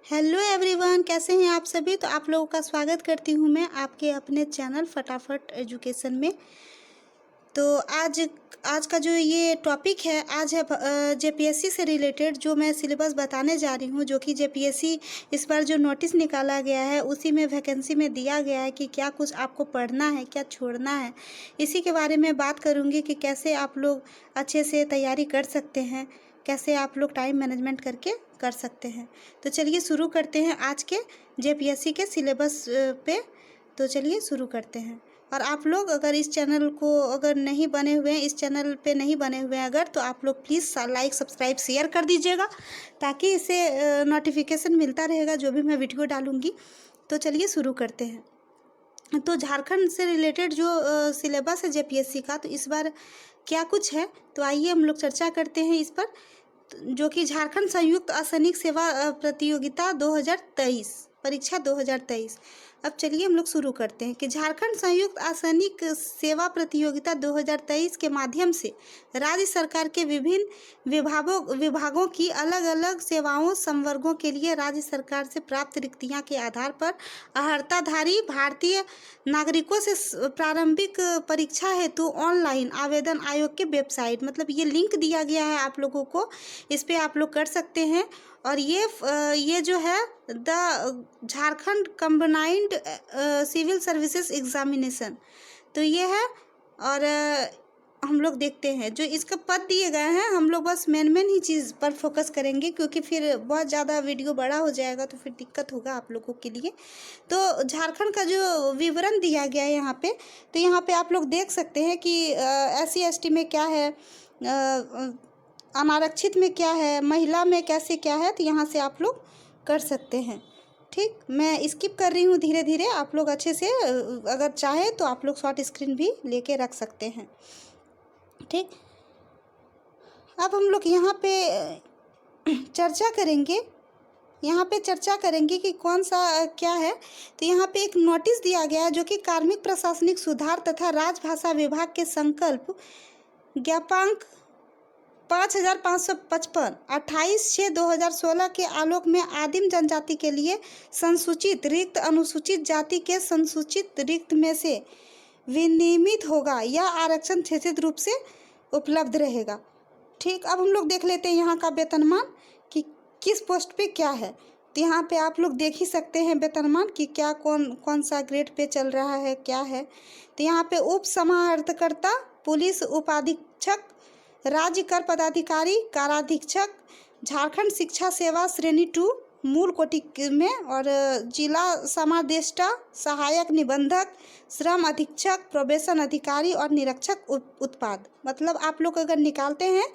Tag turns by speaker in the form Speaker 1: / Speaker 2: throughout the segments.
Speaker 1: Hello everyone, कैसे हैं आप सभी। तो आप लोगों का स्वागत करती हूं मैं आपके अपने चैनल फटाफट एजुकेशन में। तो आज आज का जो ये टॉपिक है आज है जेपीएससी से रिलेटेड, जो मैं सिलेबस बताने जा रही हूं, जो कि जेपीएससी इस बार जो नोटिस निकाला गया है उसी में वैकेंसी में दिया गया है कि क्या कुछ आपको पढ़ना है, क्या छोड़ना है। इसी के बारे में बात करूंगी कि कैसे आप लोग अच्छे से तैयारी कर सकते हैं, कैसे आप लोग टाइम मैनेजमेंट करके कर सकते हैं। तो चलिए शुरू करते हैं आज के जेपीएससी के सिलेबस पे। तो चलिए शुरू करते हैं। और आप लोग अगर इस चैनल को अगर नहीं बने हुए हैं, इस चैनल पे नहीं बने हुए हैं अगर, तो आप लोग प्लीज़ लाइक सब्सक्राइब शेयर कर दीजिएगा, ताकि इसे नोटिफिकेशन मिलता रहेगा जो भी मैं वीडियो डालूँगी। तो चलिए शुरू करते हैं। तो झारखंड से रिलेटेड जो सिलेबस है जेपीएससी का, तो इस बार क्या कुछ है, तो आइए हम लोग चर्चा करते हैं इस पर। जो कि झारखंड संयुक्त असैनिक सेवा प्रतियोगिता 2023 परीक्षा 2023। अब चलिए हम लोग शुरू करते हैं कि झारखंड संयुक्त असैनिक सेवा प्रतियोगिता 2023 के माध्यम से राज्य सरकार के विभिन्न विभागों की अलग अलग सेवाओं संवर्गों के लिए राज्य सरकार से प्राप्त रिक्तियां के आधार पर अर्हताधारी भारतीय नागरिकों से प्रारंभिक परीक्षा हेतु ऑनलाइन आवेदन आयोग के वेबसाइट, मतलब ये लिंक दिया गया है आप लोगों को, इस पे आप लोग कर सकते हैं। और ये जो है the Jharkhand combined civil services examination, तो ये है। और हम लोग देखते हैं जो इसका पद दिए गए हैं, हम लोग बस मेन ही चीज़ पर फोकस करेंगे, क्योंकि फिर बहुत ज़्यादा वीडियो बड़ा हो जाएगा तो फिर दिक्कत होगा आप लोगों के लिए। तो झारखंड का जो विवरण दिया गया है यहाँ पे, तो यहाँ पे आप लोग देख सकते हैं कि SC ST में क्या है, अनारक्षित में क्या है, महिला में कैसे क्या है, तो यहाँ से आप लोग कर सकते हैं। ठीक, मैं स्किप कर रही हूँ धीरे धीरे, आप लोग अच्छे से अगर चाहे तो आप लोग शॉर्ट स्क्रीन भी लेके रख सकते हैं। ठीक, अब हम लोग यहाँ पे चर्चा करेंगे कि कौन सा क्या है। तो यहाँ पे एक नोटिस दिया गया है जो कि कार्मिक प्रशासनिक सुधार तथा राजभाषा विभाग के संकल्प ज्ञापांक 5555 28/6/2016 के आलोक में आदिम जनजाति के लिए संसूचित रिक्त अनुसूचित जाति के संसूचित रिक्त में से विनियमित होगा। यह आरक्षण क्षेत्रीय रूप से उपलब्ध रहेगा। ठीक, अब हम लोग देख लेते हैं यहाँ का वेतनमान कि किस पोस्ट पे क्या है। तो यहाँ पे आप लोग देख ही सकते हैं वेतनमान कि क्या कौन सा ग्रेड पे चल रहा है, क्या है। तो यहाँ पे उप समाहर्तकर्ता, पुलिस उपाधीक्षक, राज्य कर पदाधिकारी, काराधीक्षक, झारखंड शिक्षा सेवा श्रेणी 2 मूल कोटि में, और जिला समादेष्टा, सहायक निबंधक, श्रम अधीक्षक, प्रोबेशन अधिकारी और निरीक्षक उत्पाद, मतलब आप लोग अगर निकालते हैं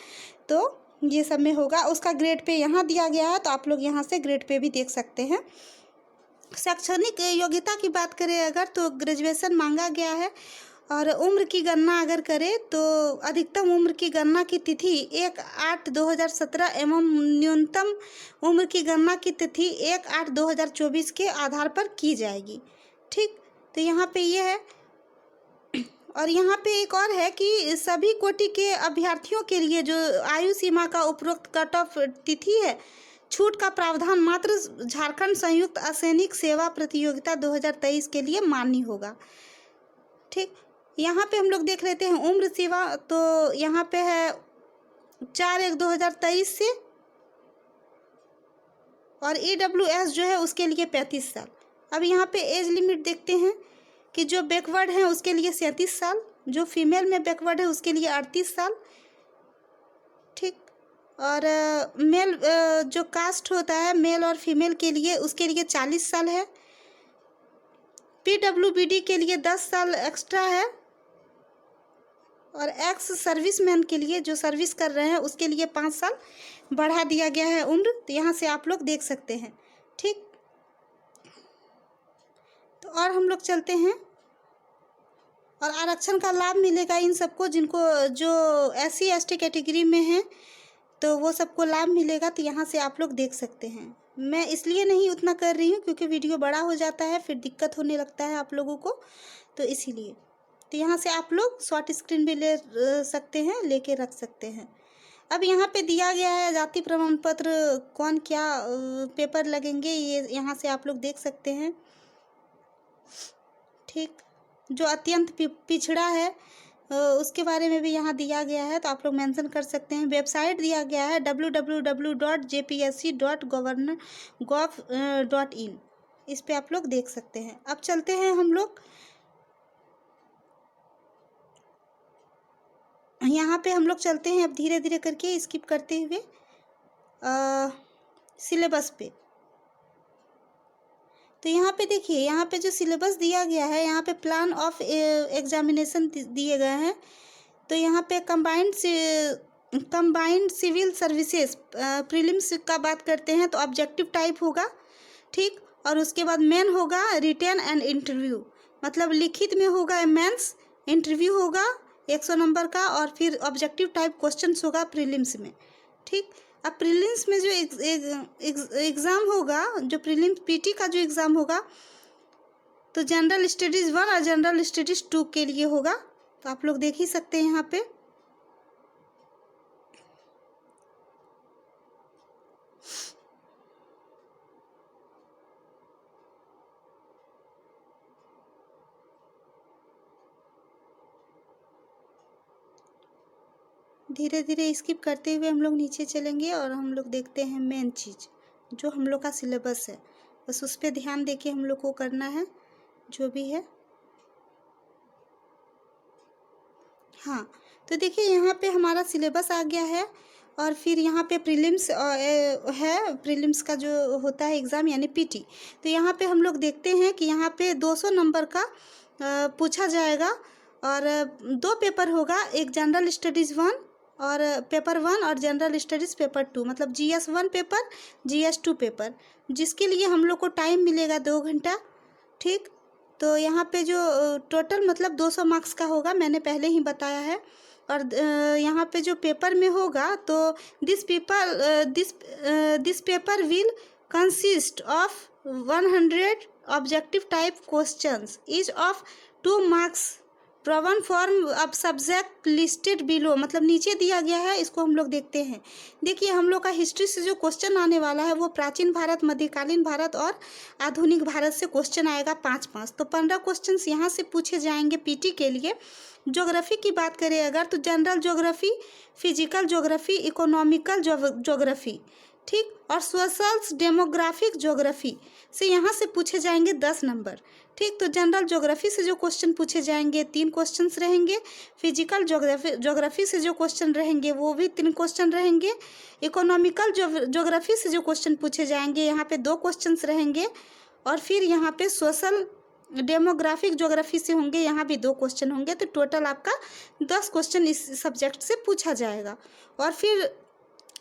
Speaker 1: तो ये सब में होगा। उसका ग्रेड पे यहाँ दिया गया है, तो आप लोग यहाँ से ग्रेड पे भी देख सकते हैं। शैक्षणिक योग्यता की बात करें अगर, तो ग्रेजुएशन मांगा गया है। और उम्र की गणना अगर करें तो अधिकतम उम्र की गणना की तिथि 1/8/2017 एवं न्यूनतम उम्र की गणना की तिथि 1/8/2024 के आधार पर की जाएगी। ठीक, तो यहाँ पे ये है। और यहाँ पे एक और है कि सभी कोटि के अभ्यर्थियों के लिए जो आयु सीमा का उपरोक्त कट ऑफ तिथि है, छूट का प्रावधान मात्र झारखंड संयुक्त असैनिक सेवा प्रतियोगिता 2023 के लिए मान्य होगा। ठीक, यहाँ पे हम लोग देख लेते हैं उम्र सीमा, तो यहाँ पे है 4/1/2023 से, और EWS जो है उसके लिए 35 साल। अब यहाँ पे एज लिमिट देखते हैं कि जो बैकवर्ड है उसके लिए 37 साल, जो फीमेल में बैकवर्ड है उसके लिए 38 साल। ठीक, और मेल जो कास्ट होता है मेल और फीमेल के लिए, उसके लिए 40 साल है। PWBD के लिए 10 साल एक्स्ट्रा है, और एक्स सर्विसमैन के लिए जो सर्विस कर रहे हैं उसके लिए 5 साल बढ़ा दिया गया है उम्र। तो यहाँ से आप लोग देख सकते हैं। ठीक, तो और हम लोग चलते हैं। और आरक्षण का लाभ मिलेगा इन सबको, जिनको जो SC ST कैटेगरी में हैं तो वो सबको लाभ मिलेगा। तो यहाँ से आप लोग देख सकते हैं। मैं इसलिए नहीं उतना कर रही हूँ क्योंकि वीडियो बड़ा हो जाता है, फिर दिक्कत होने लगता है आप लोगों को, तो इसीलिए। तो यहाँ से आप लोग शॉर्ट स्क्रीन भी ले सकते हैं, लेके रख सकते हैं। अब यहाँ पे दिया गया है जाति प्रमाण पत्र कौन क्या पेपर लगेंगे, ये यहाँ से आप लोग देख सकते हैं। ठीक, जो अत्यंत पिछड़ा है उसके बारे में भी यहाँ दिया गया है, तो आप लोग मेंशन कर सकते हैं। वेबसाइट दिया गया है www.jpsc.gov.in, इस पे आप लोग देख सकते हैं। अब चलते हैं हम लोग यहाँ पे, हम लोग चलते हैं अब धीरे धीरे करके स्किप करते हुए सिलेबस पे। तो यहाँ पे देखिए, यहाँ पे जो सिलेबस दिया गया है, यहाँ पे प्लान ऑफ एग्जामिनेशन दिए गए हैं। तो यहाँ पे कंबाइंड सिविल सर्विसेज प्रीलिम्स का बात करते हैं तो ऑब्जेक्टिव टाइप होगा, ठीक। और उसके बाद मेन होगा रिटन एंड इंटरव्यू, मतलब लिखित में होगा मेंस, इंटरव्यू होगा 100 नंबर का, और फिर ऑब्जेक्टिव टाइप क्वेश्चंस होगा प्रीलिम्स में, ठीक। अब प्रीलिम्स में जो एग्ज़ाम होगा, जो प्रीलिम्स पीटी का जो एग्ज़ाम होगा, तो जनरल स्टडीज़ 1 और जनरल स्टडीज़ 2 के लिए होगा। तो आप लोग देख ही सकते हैं यहाँ पे। धीरे धीरे स्किप करते हुए हम लोग नीचे चलेंगे और हम लोग देखते हैं मेन चीज़ जो हम लोग का सिलेबस है, बस उस पर ध्यान देके हम लोग को करना है जो भी है। हाँ, तो देखिए यहाँ पे हमारा सिलेबस आ गया है, और फिर यहाँ पे प्रीलिम्स है, प्रीलिम्स का जो होता है एग्ज़ाम यानी पीटी। तो यहाँ पे हम लोग देखते हैं कि यहाँ पे 200 नंबर का पूछा जाएगा, और 2 पेपर होगा, एक जनरल स्टडीज़ 1 और पेपर 1 और जनरल स्टडीज़ पेपर 2, मतलब GS 1 पेपर, GS 2 पेपर, जिसके लिए हम लोग को टाइम मिलेगा 2 घंटा, ठीक। तो यहाँ पे जो टोटल मतलब 200 मार्क्स का होगा, मैंने पहले ही बताया है। और यहाँ पे जो पेपर में होगा, तो this paper will consist of 100 objective type questions each of 2 marks problem form अब सब्जेक्ट लिस्टेड बिलो, मतलब नीचे दिया गया है, इसको हम लोग देखते हैं। देखिए हम लोग का हिस्ट्री से जो क्वेश्चन आने वाला है वो प्राचीन भारत, मध्यकालीन भारत और आधुनिक भारत से क्वेश्चन आएगा 5-5, तो 15 क्वेश्चंस यहाँ से पूछे जाएंगे पीटी के लिए। ज्योग्राफी की बात करें अगर, तो general geography, physical geography, economical geography, ठीक, और सोशल्स डेमोग्राफिक ज्योग्राफी से यहाँ से पूछे जाएंगे 10 नंबर, ठीक। तो जनरल ज्योग्राफी से जो क्वेश्चन पूछे जाएंगे 3 क्वेश्चंस रहेंगे, फिजिकल ज्योग्राफी से जो क्वेश्चन रहेंगे वो भी 3 क्वेश्चन रहेंगे, इकोनॉमिकल ज्योग्राफी से जो क्वेश्चन पूछे जाएंगे यहाँ पे 2 क्वेश्चंस रहेंगे, और फिर यहाँ पे सोशल डेमोग्राफिक ज्योग्राफी से होंगे, यहाँ भी 2 क्वेश्चन होंगे। तो टोटल आपका 10 क्वेश्चन इस सब्जेक्ट से पूछा जाएगा। और फिर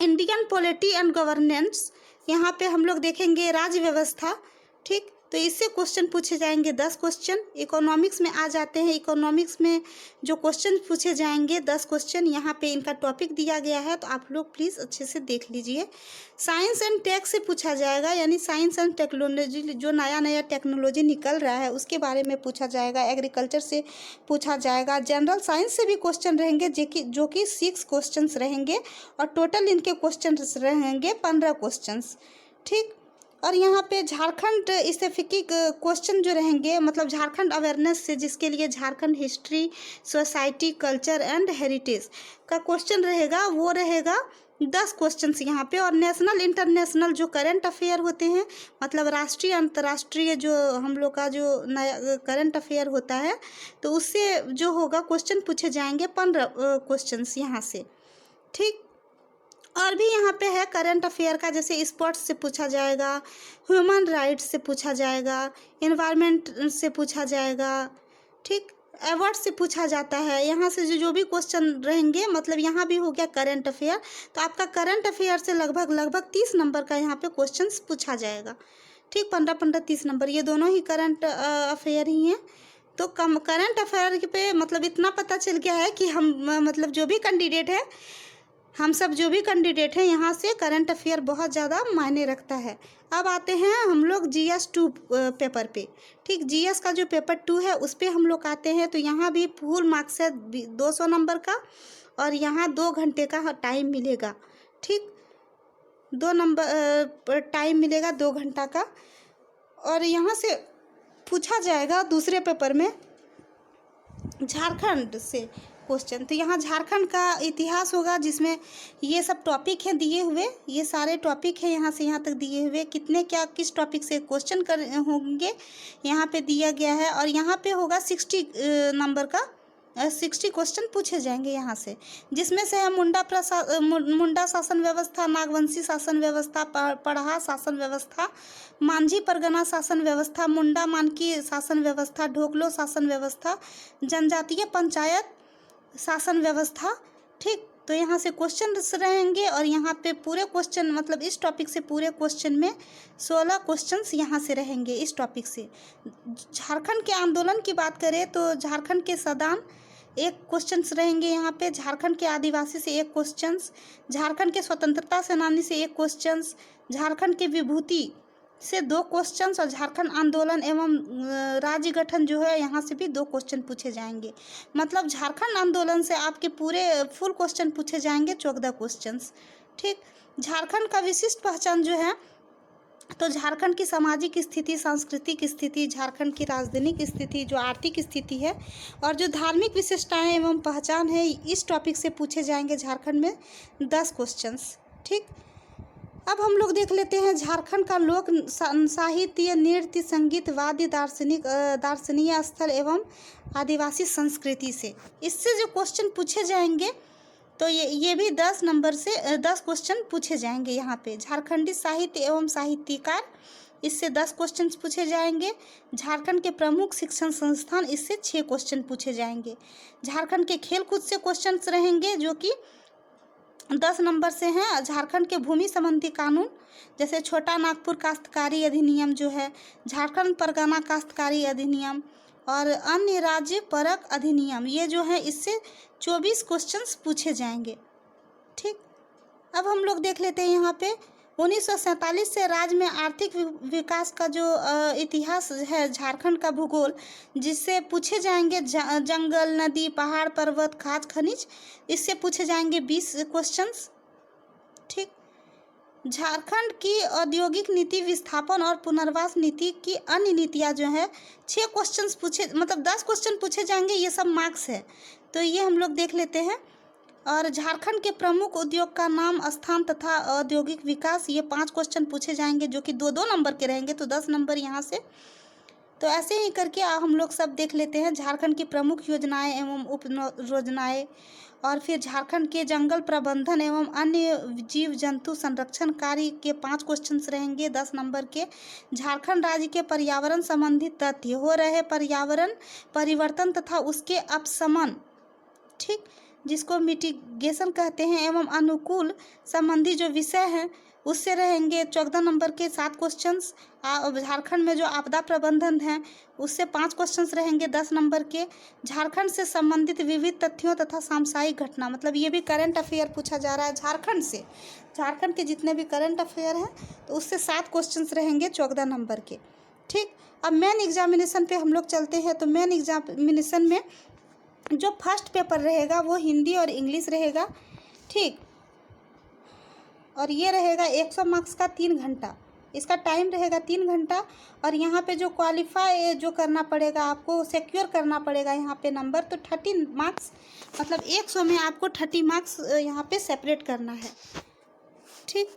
Speaker 1: इंडियन पॉलिटी एंड गवर्नेंस, यहाँ पे हम लोग देखेंगे राज्य व्यवस्था, ठीक। तो इससे क्वेश्चन पूछे जाएंगे 10 क्वेश्चन। इकोनॉमिक्स में आ जाते हैं, इकोनॉमिक्स में जो क्वेश्चन पूछे जाएंगे 10 क्वेश्चन, यहाँ पे इनका टॉपिक दिया गया है, तो आप लोग प्लीज़ अच्छे से देख लीजिए। साइंस एंड टेक से पूछा जाएगा, यानी साइंस एंड टेक्नोलॉजी, जो नया नया टेक्नोलॉजी निकल रहा है उसके बारे में पूछा जाएगा। एग्रीकल्चर से पूछा जाएगा। जनरल साइंस से भी क्वेश्चन रहेंगे जो कि 6 क्वेश्चन रहेंगे, और टोटल इनके क्वेश्चन रहेंगे 15 क्वेश्चन, ठीक। और यहाँ पे झारखंड स्पेसिफिक क्वेश्चन जो रहेंगे, मतलब झारखंड अवेयरनेस से, जिसके लिए Jharkhand history, society, culture and heritage का क्वेश्चन रहेगा, वो रहेगा 10 क्वेश्चंस यहाँ पे। और नेशनल इंटरनेशनल जो करंट अफेयर होते हैं, मतलब राष्ट्रीय अंतर्राष्ट्रीय जो हम लोग का जो नया करंट अफेयर होता है, तो उससे जो होगा क्वेश्चन पूछे जाएंगे 15 क्वेश्चंस यहाँ से, ठीक। और भी यहाँ पे है करंट अफेयर का, जैसे स्पोर्ट्स से पूछा जाएगा, ह्यूमन राइट्स से पूछा जाएगा, एनवायरनमेंट से पूछा जाएगा, ठीक। अवार्ड से पूछा जाता है। यहाँ से जो भी क्वेश्चन रहेंगे, मतलब यहाँ भी हो गया करंट अफेयर, तो आपका करंट अफेयर से लगभग 30 नंबर का यहाँ पे क्वेश्चन पूछा जाएगा, ठीक। 15-15 30 नंबर, ये दोनों ही करंट अफेयर ही हैं। तो करंट अफेयर पे मतलब इतना पता चल गया है कि हम मतलब जो भी कैंडिडेट है, हम सब जो भी कैंडिडेट हैं, यहाँ से करंट अफेयर बहुत ज़्यादा मायने रखता है। अब आते हैं हम लोग GS 2 पेपर पे, ठीक। GS का जो पेपर 2 है उस पर हम लोग आते हैं, तो यहाँ भी फुल मार्क्स है 200 नंबर का, और यहाँ 2 घंटे का टाइम मिलेगा। ठीक, 2 नंबर टाइम मिलेगा 2 घंटा का। और यहाँ से पूछा जाएगा दूसरे पेपर में झारखंड से क्वेश्चन। तो यहाँ झारखंड का इतिहास होगा, जिसमें ये सब टॉपिक हैं दिए हुए, ये सारे टॉपिक हैं यहाँ से यहाँ तक दिए हुए। कितने क्या किस टॉपिक से क्वेश्चन कर होंगे यहाँ पे दिया गया है। और यहाँ पे होगा 60 नंबर का 60 क्वेश्चन पूछे जाएंगे यहाँ से, जिसमें से है मुंडा शासन व्यवस्था, नागवंशी शासन व्यवस्था, पढ़ा शासन व्यवस्था, मांझी परगना शासन व्यवस्था, मुंडा मानकी शासन व्यवस्था, ढोकलो शासन व्यवस्था, जनजातीय पंचायत शासन व्यवस्था। ठीक, तो यहाँ से क्वेश्चन रहेंगे। और यहाँ पे पूरे क्वेश्चन मतलब इस टॉपिक से पूरे क्वेश्चन में 16 क्वेश्चंस यहाँ से रहेंगे इस टॉपिक से। झारखंड के आंदोलन की बात करें तो झारखंड के सदान 1 क्वेश्चंस रहेंगे यहाँ पे, झारखंड के आदिवासी से 1 क्वेश्चंस, झारखंड के स्वतंत्रता सेनानी से 1 क्वेश्चंस, झारखंड के विभूति से 2 क्वेश्चंस, और झारखंड आंदोलन एवं राज्य गठन जो है यहाँ से भी 2 क्वेश्चन पूछे जाएंगे। मतलब झारखंड आंदोलन से आपके पूरे फुल क्वेश्चन पूछे जाएंगे 14 क्वेश्चंस। ठीक, झारखंड का विशिष्ट पहचान जो है तो झारखंड की सामाजिक स्थिति, सांस्कृतिक स्थिति, झारखंड की राजनीतिक स्थिति, जो आर्थिक स्थिति है, और जो धार्मिक विशेषताएं एवं पहचान है, इस टॉपिक से पूछे जाएंगे झारखंड में 10 क्वेश्चंस। ठीक, अब हम लोग देख लेते हैं झारखंड का लोक साहित्य, नृत्य, संगीत, वाद्य, दार्शनिक स्थल एवं आदिवासी संस्कृति से। इससे जो क्वेश्चन पूछे जाएंगे तो ये भी 10 नंबर से 10 क्वेश्चन पूछे जाएंगे यहाँ पे। झारखंडी साहित्य एवं साहित्यकार, इससे 10 क्वेश्चन पूछे जाएंगे। झारखंड के प्रमुख शिक्षण संस्थान, इससे 6 क्वेश्चन पूछे जाएंगे। झारखंड के खेलकूद से क्वेश्चन रहेंगे जो कि 10 नंबर से हैं। झारखंड के भूमि संबंधी कानून, जैसे छोटा नागपुर काश्तकारी अधिनियम जो है, झारखंड परगना काश्तकारी अधिनियम और अन्य राज्य परक अधिनियम, ये जो है इससे 24 क्वेश्चंस पूछे जाएंगे। ठीक, अब हम लोग देख लेते हैं यहाँ पे 1947 से राज्य में आर्थिक विकास का जो इतिहास है, झारखंड का भूगोल, जिससे पूछे जाएंगे जंगल, नदी, पहाड़, पर्वत, खाज, खनिज, इससे पूछे जाएंगे 20 क्वेश्चंस। ठीक, झारखंड की औद्योगिक नीति, विस्थापन और पुनर्वास नीति की अन्य नीतियाँ जो है 6 क्वेश्चंस पूछे, मतलब 10 क्वेश्चन पूछे जाएंगे। ये सब मार्क्स है, तो ये हम लोग देख लेते हैं। और झारखंड के प्रमुख उद्योग का नाम, स्थान तथा औद्योगिक विकास, ये 5 क्वेश्चन पूछे जाएंगे जो कि 2-2 नंबर के रहेंगे, तो 10 नंबर यहाँ से। तो ऐसे ही करके हम लोग सब देख लेते हैं झारखंड की प्रमुख योजनाएं एवं उप योजनाएं। और फिर झारखंड के जंगल प्रबंधन एवं अन्य जीव जंतु संरक्षण कार्य के 5 क्वेश्चंस रहेंगे 10 नंबर के। झारखंड राज्य के पर्यावरण संबंधी तथ्य, हो रहे पर्यावरण परिवर्तन तथा उसके अपशमन, ठीक, जिसको मिटिगेशन कहते हैं, एवं अनुकूल संबंधी जो विषय हैं उससे रहेंगे 14 नंबर के 7 क्वेश्चंस। झारखंड में जो आपदा प्रबंधन है उससे 5 क्वेश्चंस रहेंगे 10 नंबर के। झारखंड से संबंधित विविध तथ्यों तथा सामसायिक घटना, मतलब ये भी करंट अफेयर पूछा जा रहा है झारखंड से। झारखंड के जितने भी करंट अफेयर हैं तो उससे 7 क्वेश्चंस रहेंगे 14 नंबर के। ठीक, अब मेन एग्जामिनेशन पे हम लोग चलते हैं। तो मेन एग्जामिनेशन में जो फर्स्ट पेपर रहेगा वो हिंदी और इंग्लिश रहेगा। ठीक, और ये रहेगा 100 मार्क्स का 3 घंटा, इसका टाइम रहेगा 3 घंटा। और यहाँ पे जो क्वालिफाई जो करना पड़ेगा, आपको सिक्योर करना पड़ेगा यहाँ पे नंबर, तो 30 मार्क्स, मतलब 100 में आपको 30 मार्क्स यहाँ पे सेपरेट करना है। ठीक,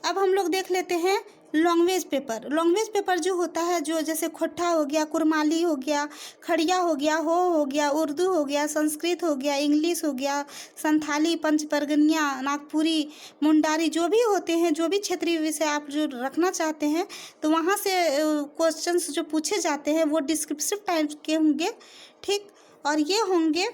Speaker 1: अब हम लोग देख लेते हैं लैंग्वेज पेपर। लैंग्वेज पेपर जो होता है, जो जैसे खोट्टा हो गया, कुरमाली हो गया, खड़िया हो गया, हो गया, उर्दू हो गया, संस्कृत हो गया, इंग्लिश हो गया, संथाली, पंचपरगनिया, नागपुरी, मुंडारी, जो भी होते हैं, जो भी क्षेत्रीय विषय आप जो रखना चाहते हैं, तो वहाँ से क्वेश्चंस जो पूछे जाते हैं वो डिस्क्रिप्टिव टाइप के होंगे। ठीक, और ये होंगे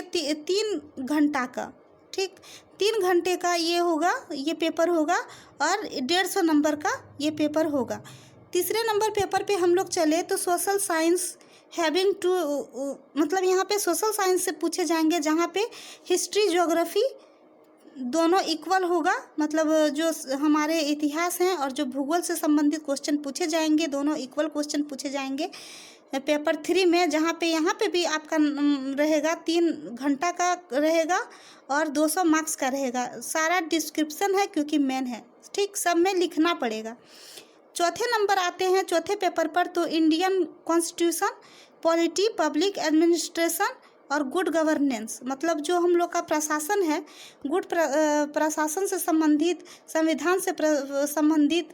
Speaker 1: 3 घंटा का। ठीक, 3 घंटे का ये होगा, ये पेपर होगा, और 150 नंबर का ये पेपर होगा। तीसरे नंबर पेपर पे हम लोग चले तो सोशल साइंस हैविंग टू, मतलब यहाँ पे सोशल साइंस से पूछे जाएंगे, जहाँ पे हिस्ट्री, ज्योग्राफी दोनों इक्वल होगा, मतलब जो हमारे इतिहास हैं और जो भूगोल से संबंधित क्वेश्चन पूछे जाएंगे दोनों इक्वल क्वेश्चन पूछे जाएंगे। पेपर 3 में, जहाँ पे यहाँ पे भी आपका रहेगा 3 घंटा का रहेगा और 200 मार्क्स का रहेगा। सारा डिस्क्रिप्शन है क्योंकि मेन है, ठीक, सब में लिखना पड़ेगा। चौथे नंबर आते हैं चौथे पेपर पर, तो Indian constitution, polity, public administration और गुड गवर्नेंस, मतलब जो हम लोग का प्रशासन है, गुड प्रशासन से संबंधित, संविधान से संबंधित,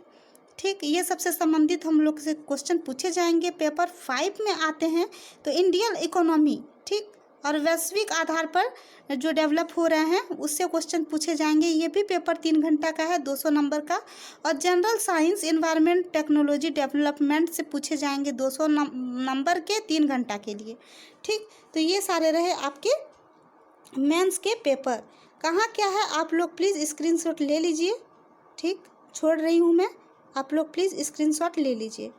Speaker 1: ठीक, ये सबसे संबंधित हम लोग से क्वेश्चन पूछे जाएंगे। पेपर 5 में आते हैं तो इंडियन इकोनॉमी, ठीक, और वैश्विक आधार पर जो डेवलप हो रहे हैं उससे क्वेश्चन पूछे जाएंगे। ये भी पेपर 3 घंटा का है, 200 नंबर का। और general science, environment, technology, development से पूछे जाएंगे 200 नंबर के 3 घंटा के लिए, ठीक। तो ये सारे रहे आपके मेंस के पेपर। कहाँ क्या है आप लोग प्लीज़ स्क्रीनशॉट ले लीजिए, ठीक, छोड़ रही हूँ मैं, आप लोग प्लीज़ स्क्रीनशॉट ले लीजिए।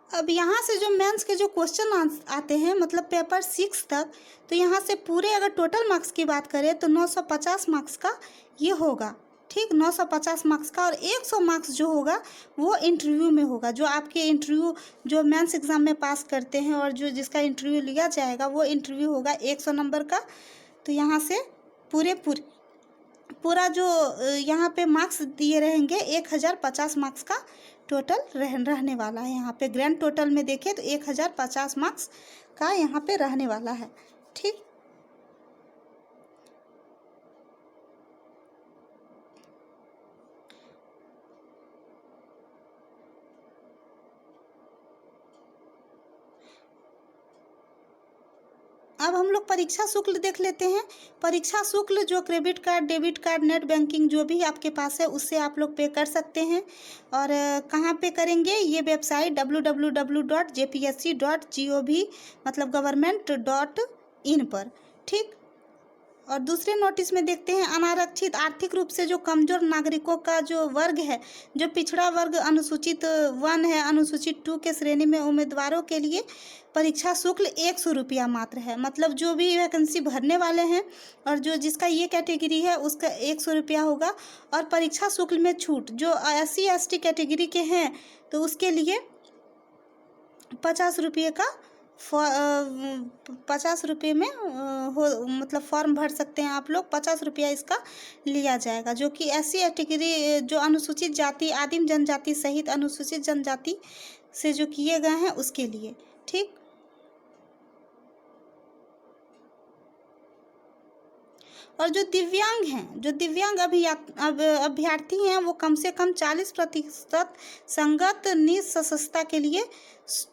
Speaker 1: अब यहाँ से जो मेंस के जो क्वेश्चन आते हैं, मतलब पेपर 6 तक, तो यहाँ से पूरे अगर टोटल मार्क्स की बात करें तो 950 मार्क्स का ये होगा, ठीक, 950 मार्क्स का। और 100 मार्क्स जो होगा वो इंटरव्यू में होगा, जो आपके इंटरव्यू जो मेंस एग्ज़ाम में पास करते हैं और जो जिसका इंटरव्यू लिया जाएगा वो इंटरव्यू होगा 100 नंबर का। तो यहाँ से पूरा जो यहाँ पे मार्क्स दिए रहेंगे 1050 मार्क्स का टोटल रहने वाला है। यहाँ पे ग्रैंड टोटल में देखें तो 1050 मार्क्स का यहाँ पे रहने वाला है, ठीक। अब हम लोग परीक्षा शुल्क देख लेते हैं। परीक्षा शुल्क जो credit card, debit card, net banking जो भी आपके पास है उससे आप लोग पे कर सकते हैं। और कहाँ पे करेंगे, ये वेबसाइट www.jpsc.gov मतलब government.in पर, ठीक। और दूसरे नोटिस में देखते हैं अनारक्षित, आर्थिक रूप से जो कमजोर नागरिकों का जो वर्ग है, जो पिछड़ा वर्ग, अनुसूचित 1 है, अनुसूचित 2 के श्रेणी में उम्मीदवारों के लिए परीक्षा शुल्क 100 रुपया मात्र है। मतलब जो भी वैकेंसी भरने वाले हैं और जो जिसका ये कैटेगरी है उसका 100 रुपया होगा। और परीक्षा शुल्क में छूट जो SC ST कैटेगरी के हैं तो उसके लिए 50 रुपये का 50 रुपये में हो, मतलब फॉर्म भर सकते हैं आप लोग। 50 रुपया इसका लिया जाएगा, जो कि SC कैटेगरी जो अनुसूचित जाति, आदिम जनजाति सहित अनुसूचित जनजाति से जो किए गए हैं उसके लिए, ठीक। और जो दिव्यांग हैं, जो दिव्यांग अभ्यर्थी हैं वो कम से कम 40% संगत निःशस्त्रता के लिए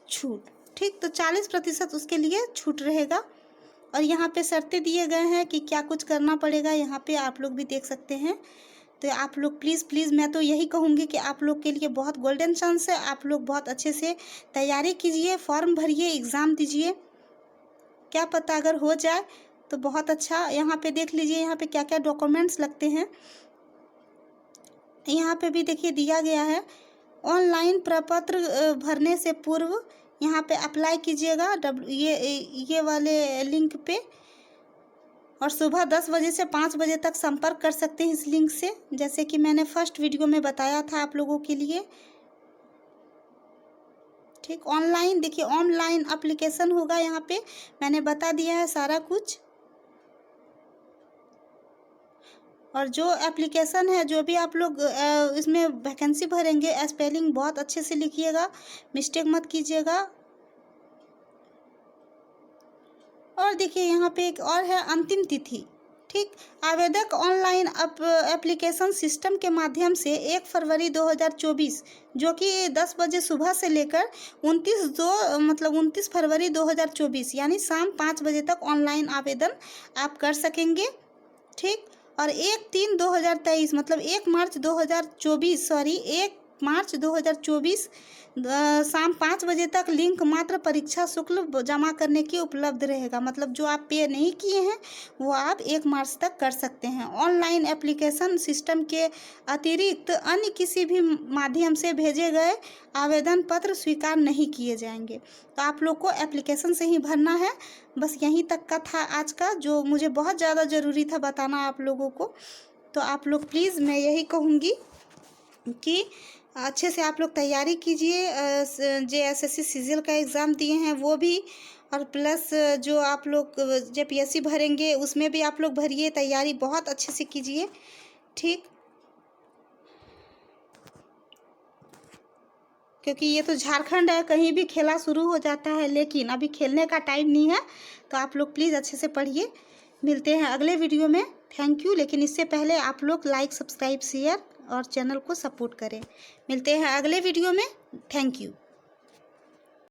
Speaker 1: छूट, ठीक। तो 40% उसके लिए छूट रहेगा। और यहाँ पे शर्तें दिए गए हैं कि क्या कुछ करना पड़ेगा, यहाँ पे आप लोग भी देख सकते हैं। तो आप लोग प्लीज़ मैं तो यही कहूँगी कि आप लोग के लिए बहुत गोल्डन चांस है, आप लोग बहुत अच्छे से तैयारी कीजिए, फॉर्म भरिए, एग्ज़ाम दीजिए, क्या पता अगर हो जाए तो बहुत अच्छा। यहाँ पे देख लीजिए यहाँ पे क्या क्या डॉक्यूमेंट्स लगते हैं, यहाँ पे भी देखिए दिया गया है। ऑनलाइन प्रपत्र भरने से पूर्व यहाँ पे अप्लाई कीजिएगा ये वाले लिंक पे, और सुबह 10 बजे से 5 बजे तक संपर्क कर सकते हैं इस लिंक से, जैसे कि मैंने फर्स्ट वीडियो में बताया था आप लोगों के लिए, ठीक। ऑनलाइन देखिए, ऑनलाइन एप्लीकेशन होगा, यहाँ पे मैंने बता दिया है सारा कुछ। और जो एप्लीकेशन है, जो भी आप लोग इसमें वैकेंसी भरेंगे, स्पेलिंग बहुत अच्छे से लिखिएगा, मिस्टेक मत कीजिएगा। और देखिए यहाँ पे एक और है अंतिम तिथि, ठीक। आवेदक ऑनलाइन एप्लीकेशन सिस्टम के माध्यम से 1 फरवरी 2024 जो कि 10 बजे सुबह से लेकर 29 फरवरी 2024 यानी शाम 5 बजे तक ऑनलाइन आवेदन आप कर सकेंगे, ठीक। और 1/3/2023 मतलब 1 मार्च 2024 शाम 5 बजे तक लिंक मात्र परीक्षा शुल्क जमा करने की उपलब्ध रहेगा। मतलब जो आप पे नहीं किए हैं वो आप 1 मार्च तक कर सकते हैं। ऑनलाइन एप्लीकेशन सिस्टम के अतिरिक्त अन्य किसी भी माध्यम से भेजे गए आवेदन पत्र स्वीकार नहीं किए जाएंगे। तो आप लोग को एप्लीकेशन से ही भरना है। बस यहीं तक का था आज का, जो मुझे बहुत ज़्यादा ज़रूरी था बताना आप लोगों को। तो आप लोग प्लीज़, मैं यही कहूँगी कि अच्छे से आप लोग तैयारी कीजिए। JSSC सीजीएल का एग्ज़ाम दिए हैं वो भी, और प्लस जो आप लोग JPSC भरेंगे उसमें भी आप लोग भरिए, तैयारी बहुत अच्छे से कीजिए, ठीक। क्योंकि ये तो झारखंड है, कहीं भी खेला शुरू हो जाता है, लेकिन अभी खेलने का टाइम नहीं है। तो आप लोग प्लीज़ अच्छे से पढ़िए। मिलते हैं अगले वीडियो में। Thank you. लेकिन इससे पहले आप लोग लाइक, सब्सक्राइब, शेयर और चैनल को सपोर्ट करें। मिलते हैं अगले वीडियो में। Thank you.